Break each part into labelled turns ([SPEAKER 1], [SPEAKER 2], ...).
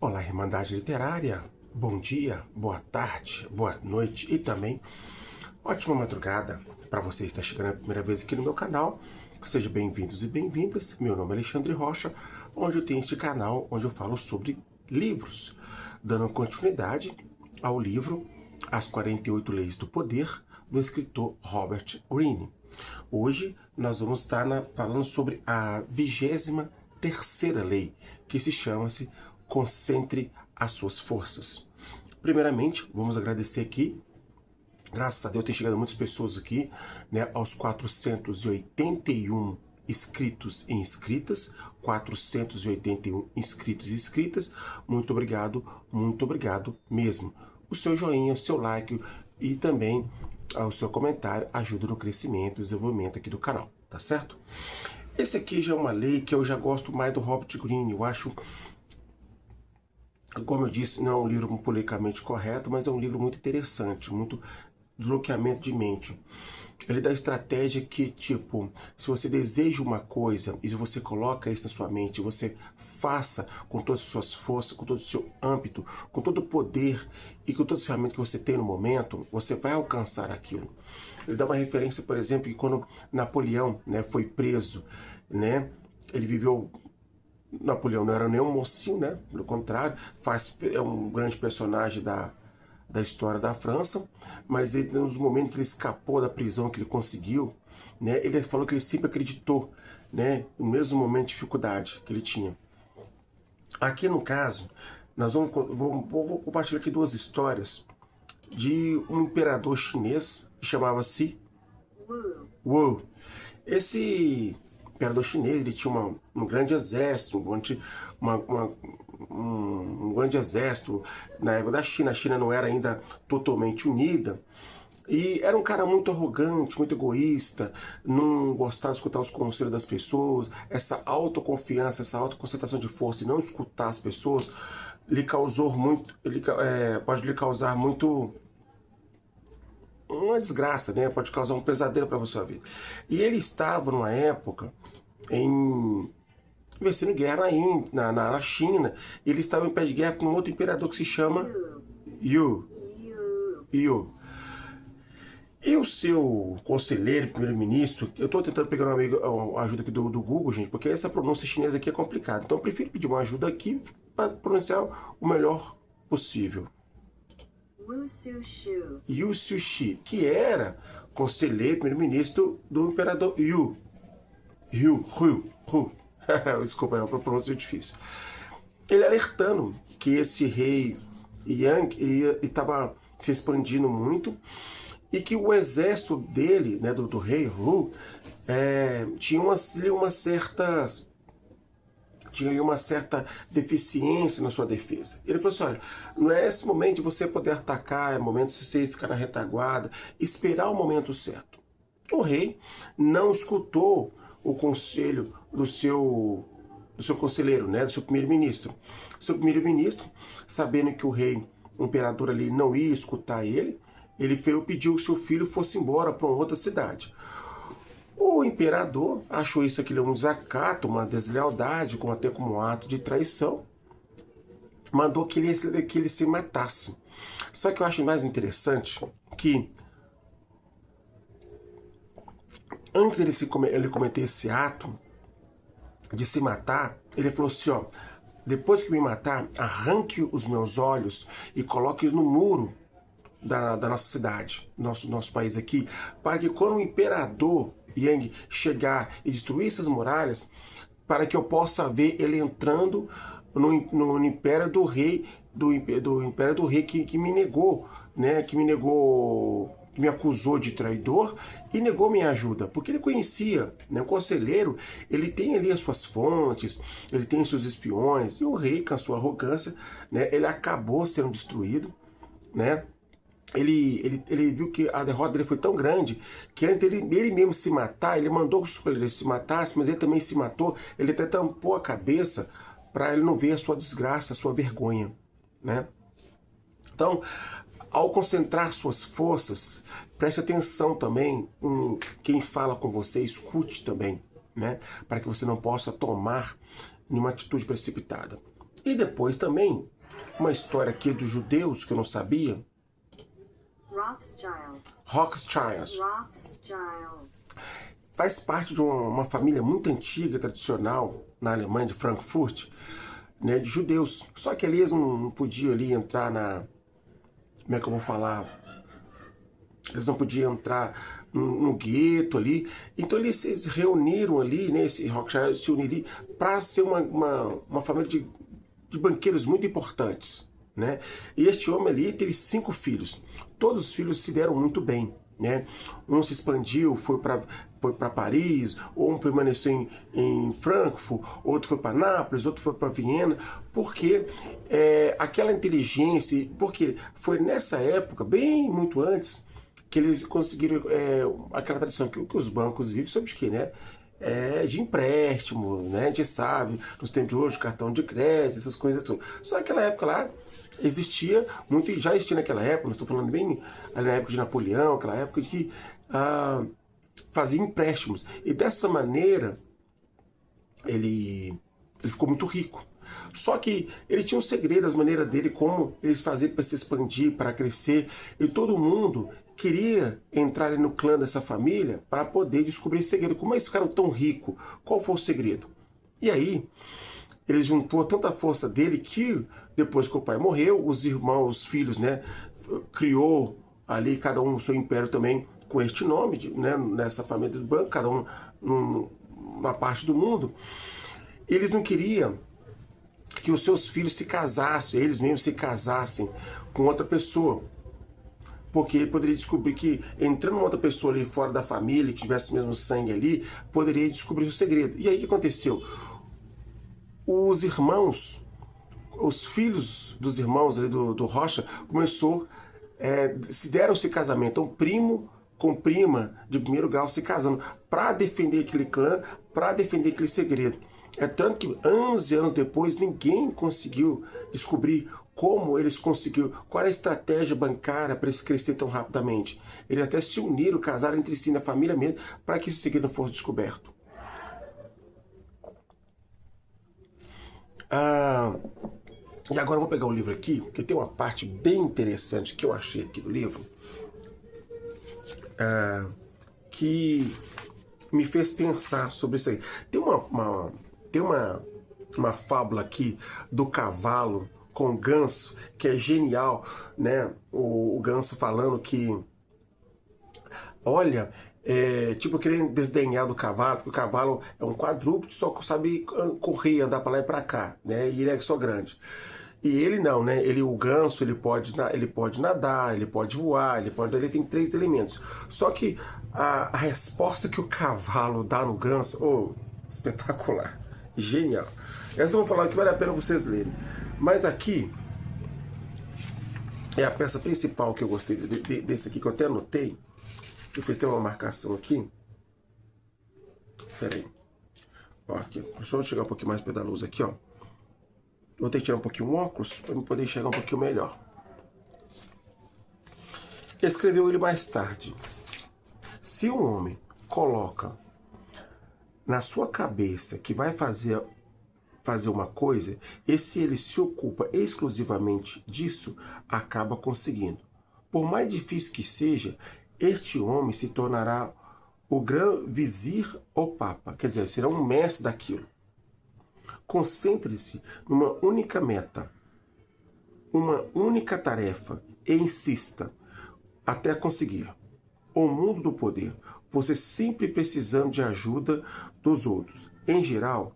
[SPEAKER 1] Olá, Irmandade Literária, bom dia, boa tarde, boa noite e também ótima madrugada para você que está chegando a primeira vez aqui no meu canal. Sejam bem-vindos e bem-vindas. Meu nome é Alexandre Rocha, onde eu tenho este canal onde eu falo sobre livros, dando continuidade ao livro As 48 Leis do Poder, do escritor Robert Greene. Hoje nós vamos estar falando sobre a 23ª lei, que se chama-se Concentre as suas forças. Primeiramente, vamos agradecer aqui. Graças a Deus tem chegado muitas pessoas aqui, né, aos 481 inscritos e inscritas, 481 inscritos e inscritas. Muito obrigado mesmo. O seu joinha, o seu like e também o seu comentário ajuda no crescimento e desenvolvimento aqui do canal, tá certo? Esse aqui já é uma lei que eu já gosto mais do Robert Greene. Eu acho, como eu disse, não é um livro politicamente correto, mas é um livro muito interessante, muito desbloqueamento de mente. Ele dá estratégia que, tipo, se você deseja uma coisa e se você coloca isso na sua mente, você faça com todas as suas forças, com todo o seu âmbito, com todo o poder e com todas as ferramentas que você tem no momento, você vai alcançar aquilo. Ele dá uma referência, por exemplo, que quando Napoleão, né, foi preso, né, ele viveu... Napoleão não era nenhum mocinho, né? Pelo contrário, é um grande personagem da história da França, mas ele, nos momentos que ele escapou da prisão, que ele conseguiu, né? Ele falou que ele sempre acreditou, né? No mesmo momento de dificuldade que ele tinha. Aqui no caso, nós vou compartilhar aqui duas histórias de um imperador chinês que chamava-se Wu. Esse imperador chinês, ele tinha um grande exército, um grande exército na época da China. A China não era ainda totalmente unida, e era um cara muito arrogante, muito egoísta, não gostava de escutar os conselhos das pessoas. Essa autoconfiança, essa autoconcentração de força e não escutar as pessoas lhe causou muito, pode lhe causar muito... uma desgraça, né? Pode causar um pesadelo para a sua vida. E ele estava numa época vencendo guerra na China. Ele estava em pé de guerra com um outro imperador que se chama Yu. E o seu conselheiro, primeiro-ministro, eu estou tentando pegar uma ajuda aqui do Google, gente, porque essa pronúncia chinesa aqui é complicada. Então eu prefiro pedir uma ajuda aqui para pronunciar o melhor possível. Yu Sushi, que era conselheiro, primeiro-ministro do imperador Yu. Desculpa, é uma pronúncia difícil. Ele alertando que esse rei Yang estava se expandindo muito e que o exército dele, né, do rei Hu, tinha uma certa deficiência na sua defesa. Ele falou assim: olha, não é esse momento de você poder atacar, é momento de você ficar na retaguarda, esperar o momento certo. O rei não escutou o conselho do seu conselheiro, né, do seu primeiro-ministro. Seu primeiro-ministro, sabendo que o rei, o imperador ali, não ia escutar ele pediu que seu filho fosse embora para uma outra cidade. O imperador achou isso aqui um desacato, uma deslealdade, até como um ato de traição, mandou que ele se matasse. Só que eu acho mais interessante que antes ele cometer esse ato de se matar, ele falou assim: ó, depois que me matar, arranque os meus olhos e coloque no muro da nossa cidade, nosso país aqui, para que quando o imperador Yang chegar e destruir essas muralhas, para que eu possa ver ele entrando no império do rei, que me negou, né, que me acusou de traidor e negou minha ajuda, porque ele conhecia, né, o conselheiro, ele tem ali as suas fontes, ele tem seus espiões, e o rei, com a sua arrogância, né, ele acabou sendo destruído, né. Ele viu que a derrota dele foi tão grande que antes dele mesmo se matar, ele mandou que ele se matasse, mas ele também se matou. Ele até tampou a cabeça para ele não ver a sua desgraça, a sua vergonha, né? Então, ao concentrar suas forças, preste atenção também em quem fala com você, escute também, né? Para que você não possa tomar nenhuma atitude precipitada. E depois também, uma história aqui dos judeus que eu não sabia. Rothschild. Faz parte de uma família muito antiga, tradicional, na Alemanha, de Frankfurt, né, de judeus. Só que ali eles não podiam ali entrar na... Como é que eu vou falar? Eles não podiam entrar no gueto ali. Então eles se reuniram ali, né, esse Rothschild se uniram para ser uma família de banqueiros muito importantes, né? E este homem ali teve 5 filhos. Todos os filhos se deram muito bem, né? Um se expandiu, foi para Paris, ou um permaneceu em Frankfurt, outro foi para Nápoles, outro foi para Viena, porque aquela inteligência, porque foi nessa época, bem muito antes, que eles conseguiram aquela tradição que os bancos vivem sobre o quê, né? De empréstimo, né? A gente sabe, nos tempos de hoje, cartão de crédito, essas coisas tudo. Só que naquela época lá existia muito, já existia naquela época, não estou falando bem ali na época de Napoleão, aquela época de fazia empréstimos. E dessa maneira ele ficou muito rico. Só que ele tinha um segredo, as maneiras dele, como eles faziam para se expandir, para crescer, e todo mundo queria entrar no clã dessa família para poder descobrir esse segredo. Como eles ficaram tão ricos? Qual foi o segredo? E aí, ele juntou tanta força dele que, depois que o pai morreu, os irmãos, os filhos, né, criou ali, cada um o seu império também, com este nome, né, nessa família do banco, cada um numa parte do mundo. Eles não queriam que os seus filhos se casassem, eles mesmos se casassem com outra pessoa. Porque ele poderia descobrir que, entrando uma outra pessoa ali fora da família, que tivesse o mesmo sangue ali, poderia descobrir o segredo. E aí o que aconteceu? Os irmãos, os filhos dos irmãos ali do Rocha, se deram esse casamento. Então, primo com prima de primeiro grau se casando, para defender aquele clã, para defender aquele segredo. É tanto que anos e anos depois ninguém conseguiu descobrir como eles conseguiram, qual era a estratégia bancária para eles crescer tão rapidamente. Eles até se uniram, casaram entre si na família mesmo, para que esse segredo não fosse descoberto. E agora eu vou pegar o livro aqui, porque tem uma parte bem interessante que eu achei aqui do livro, que me fez pensar sobre isso aí. Tem uma fábula aqui do cavalo com o ganso, que é genial, né? O ganso falando que, olha, tipo querendo desdenhar do cavalo, porque o cavalo é um quadrúpede, só que sabe correr, andar para lá e para cá, né? E ele é só grande. E ele não, né? O ganso, ele pode nadar, ele pode voar, ele tem 3 elementos. Só que a resposta que o cavalo dá no ganso, espetacular, genial. Essa eu vou falar que vale a pena vocês lerem. Mas aqui é a peça principal que eu gostei desse aqui, que eu até anotei. Eu fiz até uma marcação aqui. Pera aí. Ó, aqui. Deixa eu chegar um pouquinho mais perto da luz aqui, ó. Vou ter que tirar um pouquinho o óculos para eu poder enxergar um pouquinho melhor. Escreveu ele mais tarde. Se um homem coloca na sua cabeça que vai fazer uma coisa, e se ele se ocupa exclusivamente disso, acaba conseguindo. Por mais difícil que seja, este homem se tornará o Gran Vizir ou Papa, quer dizer, será um mestre daquilo. Concentre-se numa única meta, uma única tarefa e insista até conseguir. O mundo do poder, você sempre precisando de ajuda dos outros, em geral,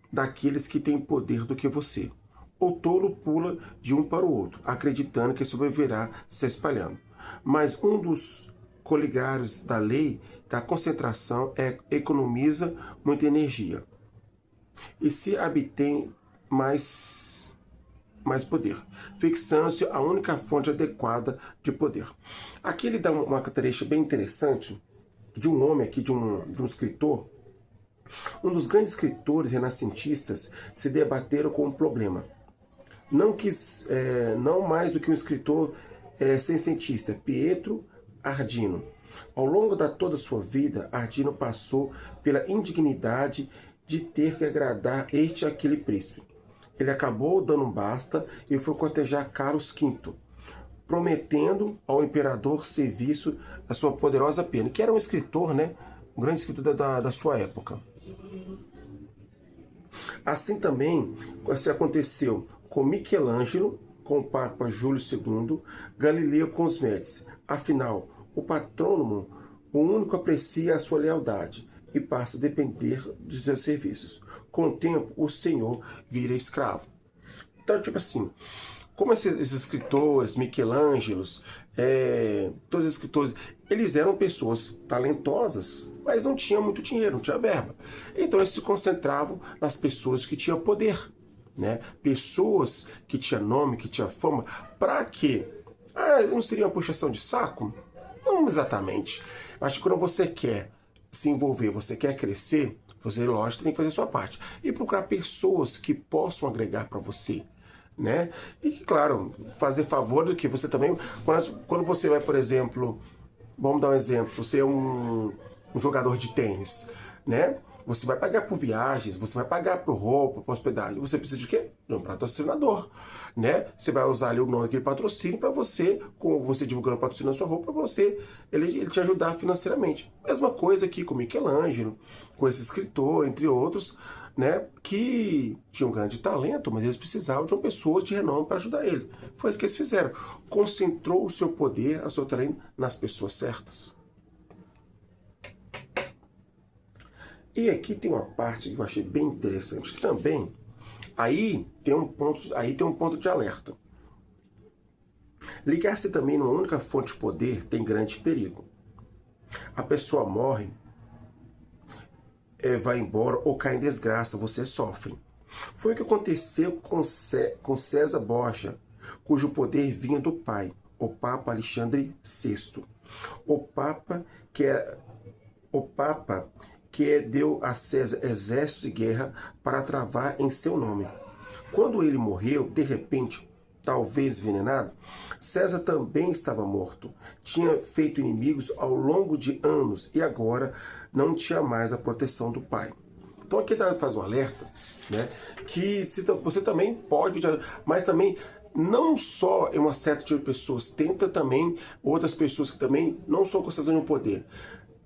[SPEAKER 1] daqueles que têm poder do que você. O tolo pula de um para o outro, acreditando que sobreviverá se espalhando. Mas um dos coligares da lei da concentração economiza muita energia e se obtém mais poder, fixando-se a única fonte adequada de poder. Aqui ele dá uma característica bem interessante de um homem aqui, de um escritor. Um dos grandes escritores renascentistas se debateram com um problema. Não mais do que um escritor seiscentista, Pietro Ardino. Ao longo de toda a sua vida, Ardino passou pela indignidade de ter que agradar este e aquele príncipe. ele acabou dando um basta e foi cortejar Carlos V, prometendo ao imperador serviço a sua poderosa pena, que era um escritor, né? Um grande escritor da sua época. Assim também se aconteceu com Michelangelo, com o Papa Júlio II, Galileu com os Médici. Afinal, o patrônomo, o único aprecia a sua lealdade e passa a depender dos seus serviços. Com o tempo, o senhor vira escravo. Então, tipo assim, como esses escritores, Michelangelos, todos os escritores, eles eram pessoas talentosas, mas não tinham muito dinheiro, não tinha verba. Então eles se concentravam nas pessoas que tinham poder, né? Pessoas que tinham nome, que tinham fama. Para quê? Não seria uma puxação de saco? Não exatamente. Acho que quando você quer se envolver, você quer crescer, você, lógico, tem que fazer a sua parte. E procurar pessoas que possam agregar para você, né? E, claro, fazer favor do que você também... Quando você vai, por exemplo... Vamos dar um exemplo. Você é um jogador de tênis, né? Você vai pagar por viagens, você vai pagar por roupa, por hospedagem. Você precisa de quê? De um patrocinador, né? Você vai usar ali o nome daquele patrocínio para você, com você divulgando o patrocínio na sua roupa, para você, ele te ajudar financeiramente. Mesma coisa aqui com Michelangelo, com esse escritor, entre outros, né? Que tinham um grande talento, mas eles precisavam de uma pessoa de renome para ajudar ele. Foi isso que eles fizeram. Concentrou o seu poder, o seu talento nas pessoas certas. E aqui tem uma parte que eu achei bem interessante também. Aí tem um ponto de alerta. Ligar-se também numa única fonte de poder tem grande perigo. A pessoa morre, vai embora ou cai em desgraça, você sofre. Foi o que aconteceu com César Borgia, cujo poder vinha do pai, o Papa Alexandre VI. O Papa que deu a César exército de guerra para travar em seu nome. Quando ele morreu, de repente, talvez envenenado, César também estava morto. Tinha feito inimigos ao longo de anos e agora não tinha mais a proteção do pai. Então aqui faz um alerta, né, que você também pode, mas também não só é uma certa de pessoas, tenta também outras pessoas que também não são concentradas no poder.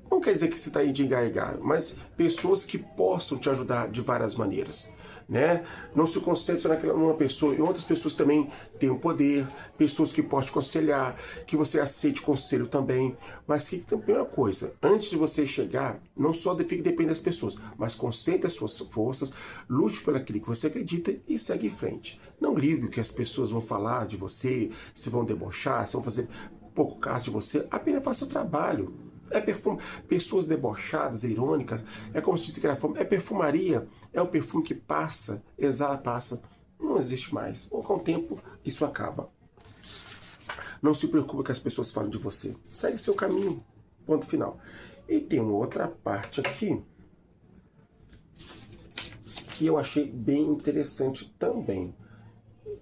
[SPEAKER 1] Não quer dizer que você está aí de engagar, mas pessoas que possam te ajudar de várias maneiras, né? Não se concentre só numa pessoa, e outras pessoas também têm o poder, pessoas que possam te aconselhar, que você aceite conselho também. Mas que a primeira coisa, antes de você chegar, não só fique dependendo das pessoas, mas concentre as suas forças, lute por aquilo que você acredita e segue em frente. Não ligue o que as pessoas vão falar de você, se vão debochar, se vão fazer pouco caso de você, apenas faça o trabalho. Pessoas debochadas, irônicas, é como se disse que era fome, é perfumaria, é o perfume que passa, exala, passa, não existe mais. Ou com o tempo, isso acaba. Não se preocupe que as pessoas falam de você. Segue seu caminho, ponto final. E tem uma outra parte aqui, que eu achei bem interessante também.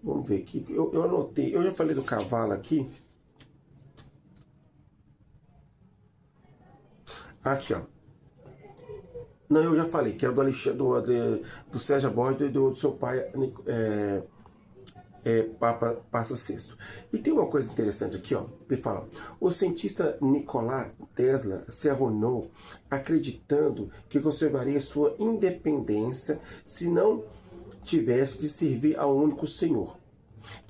[SPEAKER 1] Vamos ver aqui, eu anotei, eu já falei do cavalo aqui. Aqui, ó. Não, eu já falei, que é do César Borgia e do seu pai, Papa Passa VI. E tem uma coisa interessante aqui, ó. Ele fala, o cientista Nikola Tesla se arruinou acreditando que conservaria sua independência se não tivesse de servir ao único Senhor.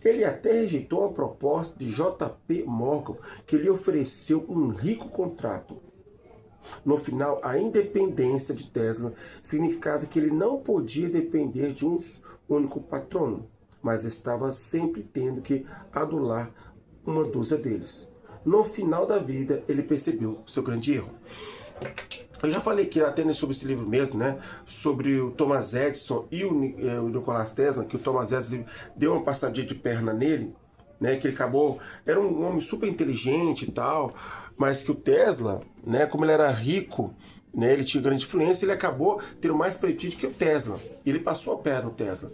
[SPEAKER 1] Ele até rejeitou a proposta de J.P. Morgan, que lhe ofereceu um rico contrato. No final, a independência de Tesla significava que ele não podia depender de um único patrono, mas estava sempre tendo que adular uma dúzia deles. No final da vida, ele percebeu seu grande erro. Eu já falei aqui até sobre esse livro mesmo, né? Sobre o Thomas Edison e o Nikola Tesla, que o Thomas Edison deu uma passadinha de perna nele, né? Que ele acabou... Era um homem super inteligente e tal, mas que o Tesla, né? Como ele era rico, né? Ele tinha grande influência, ele acabou tendo mais prestígio que o Tesla. Ele passou a perna no Tesla.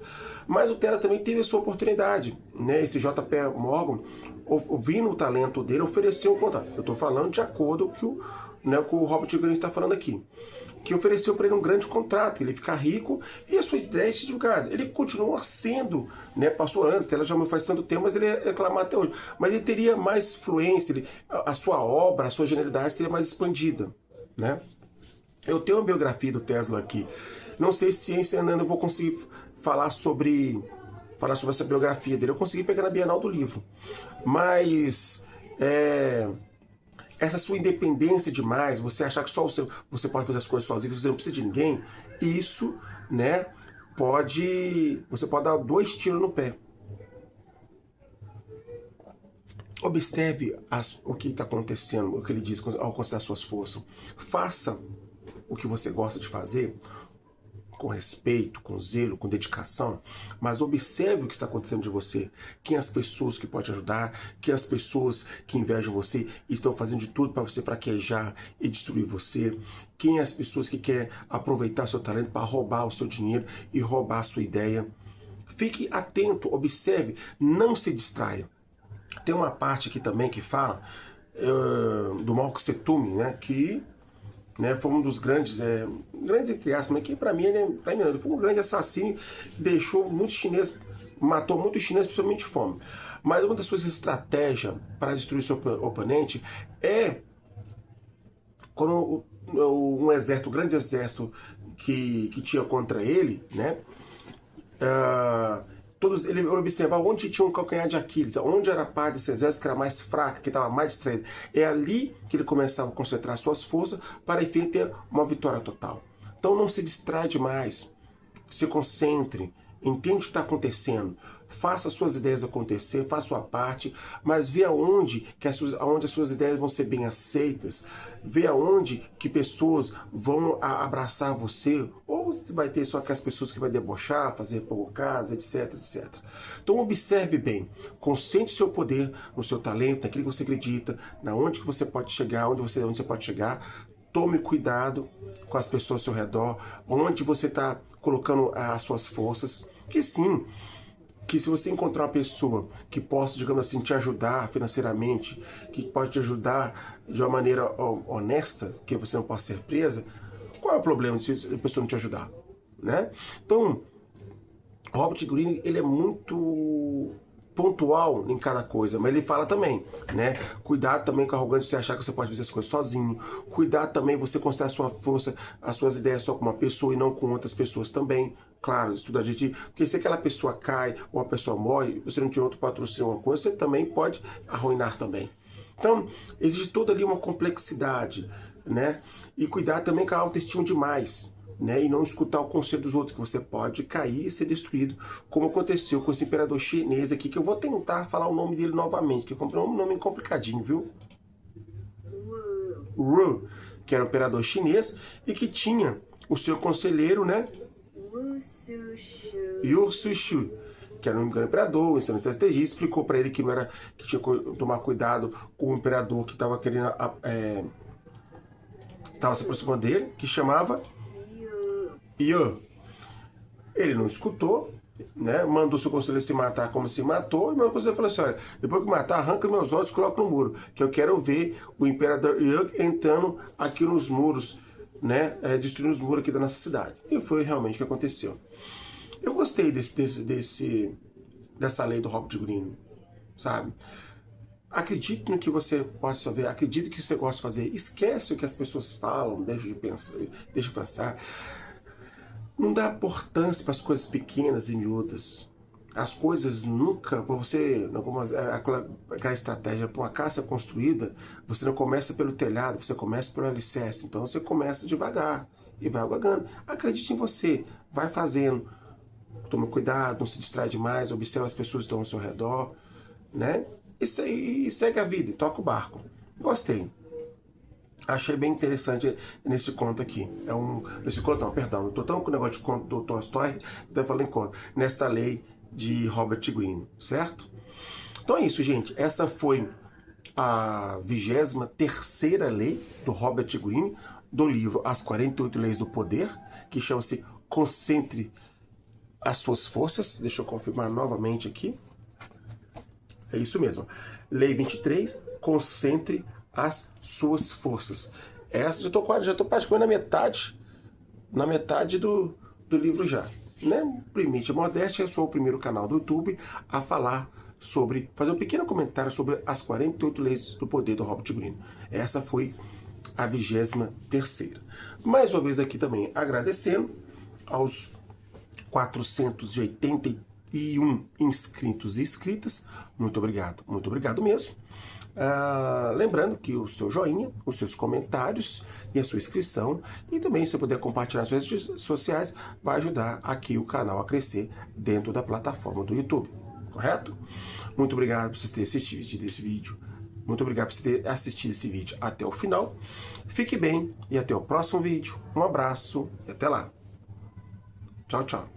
[SPEAKER 1] Mas o Tesla também teve a sua oportunidade, né? Esse J.P. Morgan, ouvindo o talento dele, ofereceu um contrato. Eu estou falando de acordo com o que o Robert Greene está falando aqui. que ofereceu para ele um grande contrato, ele ficar rico e a sua ideia é ser divulgada. Ele continua sendo, né, passou anos, ela já não faz tanto tempo, mas ele é aclamado até hoje. Mas ele teria mais fluência, a sua obra, a sua genialidade seria mais expandida, né? Eu tenho uma biografia do Tesla aqui. Não sei se ensinando eu vou conseguir falar sobre essa biografia dele. Eu consegui pegar na Bienal do Livro. Mas essa sua independência demais, você achar que só você pode fazer as coisas sozinho, você não precisa de ninguém, isso, né, você pode dar 2 tiros no pé. Observe o que está acontecendo, o que ele diz ao considerar suas forças. Faça o que você gosta de fazer com respeito, com zelo, com dedicação, mas observe o que está acontecendo de você, quem as pessoas que podem te ajudar, quem as pessoas que invejam você e estão fazendo de tudo para você fraquejar e destruir você, quem as pessoas que querem aproveitar seu talento para roubar o seu dinheiro e roubar a sua ideia. Fique atento, observe, não se distraia. Tem uma parte aqui também que fala do Mao Tse Tung, né, que foi um dos grandes entre aspas, mas que para mim, ele foi um grande assassino, deixou muitos chineses, matou muitos chineses, principalmente de fome. Mas uma das suas estratégias para destruir seu oponente é quando um grande exército que tinha contra ele, né? Ele observava onde tinha um calcanhar de Aquiles, onde era a parte desse exército que era mais fraca, que estava mais distraída. É ali que ele começava a concentrar suas forças para, enfim, ter uma vitória total. Então não se distrai demais, se concentre, entende o que está acontecendo, faça as suas ideias acontecer, faça a sua parte, mas vê aonde as suas ideias vão ser bem aceitas, vê aonde que pessoas vão abraçar você, ou você vai ter só aquelas pessoas que vai debochar, fazer pouco caso, etc, etc. Então observe bem, concentre seu poder no seu talento, naquilo que você acredita, na onde que você pode chegar, onde você pode chegar. Tome cuidado com as pessoas ao seu redor, onde você está colocando as suas forças, que sim, que se você encontrar uma pessoa que possa, digamos assim, te ajudar financeiramente, que pode te ajudar de uma maneira honesta, que você não possa ser presa, qual é o problema de a pessoa não te ajudar, né? Então, Robert Greene, ele é muito pontual em cada coisa, mas ele fala também, né? Cuidado também com a arrogância de você achar que você pode fazer as coisas sozinho. Cuidado também você considerar a sua força, as suas ideias só com uma pessoa e não com outras pessoas também. Claro, isso tudo a gente... Porque se aquela pessoa cai ou a pessoa morre, você não tem outro patrocínio, uma coisa, você também pode arruinar também. Então, existe toda ali uma complexidade, né? E cuidar também com a autoestima demais, né, e não escutar o conselho dos outros, que você pode cair e ser destruído, como aconteceu com esse imperador chinês aqui, que eu vou tentar falar o nome dele novamente, que eu comprei um nome complicadinho, viu? Wu, que era um imperador chinês e que tinha o seu conselheiro, né? Yu Sushu, que era um grande imperador, um estrategista, explicou para ele que não era, que tinha que tomar cuidado com o imperador que estava querendo estava se aproximando dele, que chamava Yu. Ele não escutou, né? Mandou seu conselheiro se matar como se matou, e meu conselheiro falou assim: olha, depois que matar, arranca meus olhos e coloca no muro, que eu quero ver o imperador Yu entrando aqui nos muros, né? Destruindo os muros aqui da nossa cidade. E foi realmente o que aconteceu. Eu gostei dessa lei do Robert Greene, sabe? Acredite no que você possa ver, acredite no que você gosta de fazer, esquece o que as pessoas falam, deixa de pensar. Não dá importância para as coisas pequenas e miúdas. As coisas nunca, para você, aquela estratégia, para uma casa construída, você não começa pelo telhado, você começa pelo alicerce. Então você começa devagar e vai galgando. Acredite em você, vai fazendo. Tome cuidado, não se distrai demais, observe as pessoas que estão ao seu redor, né? E segue a vida, e toca o barco. Gostei. Achei bem interessante nesse conto aqui. Esse conto não, perdão. Eu tô tão com o negócio de conto do Tolstói, então falando em conto. Nesta lei de Robert Greene, certo? Então é isso, gente. Essa foi a 23ª lei do Robert Greene, do livro As 48 Leis do Poder, que chama-se Concentre as Suas Forças. Deixa eu confirmar novamente aqui. É isso mesmo. Lei 23, concentre as suas forças. Essa já estou praticamente na metade na metade do livro já. Né? Permite a modéstia, eu sou o primeiro canal do YouTube a falar sobre, fazer um pequeno comentário sobre as 48 leis do poder do Robert Greene. Essa foi a 23ª. Mais uma vez aqui também agradecendo aos 481 inscritos e inscritas. Muito obrigado mesmo. Lembrando que o seu joinha, os seus comentários e a sua inscrição, e também se puder compartilhar nas suas redes sociais, vai ajudar aqui o canal a crescer dentro da plataforma do YouTube, correto? Muito obrigado por vocês terem assistido esse vídeo. Muito obrigado por você ter assistido esse vídeo até o final. Fique bem e até o próximo vídeo. Um abraço e até lá. Tchau, tchau.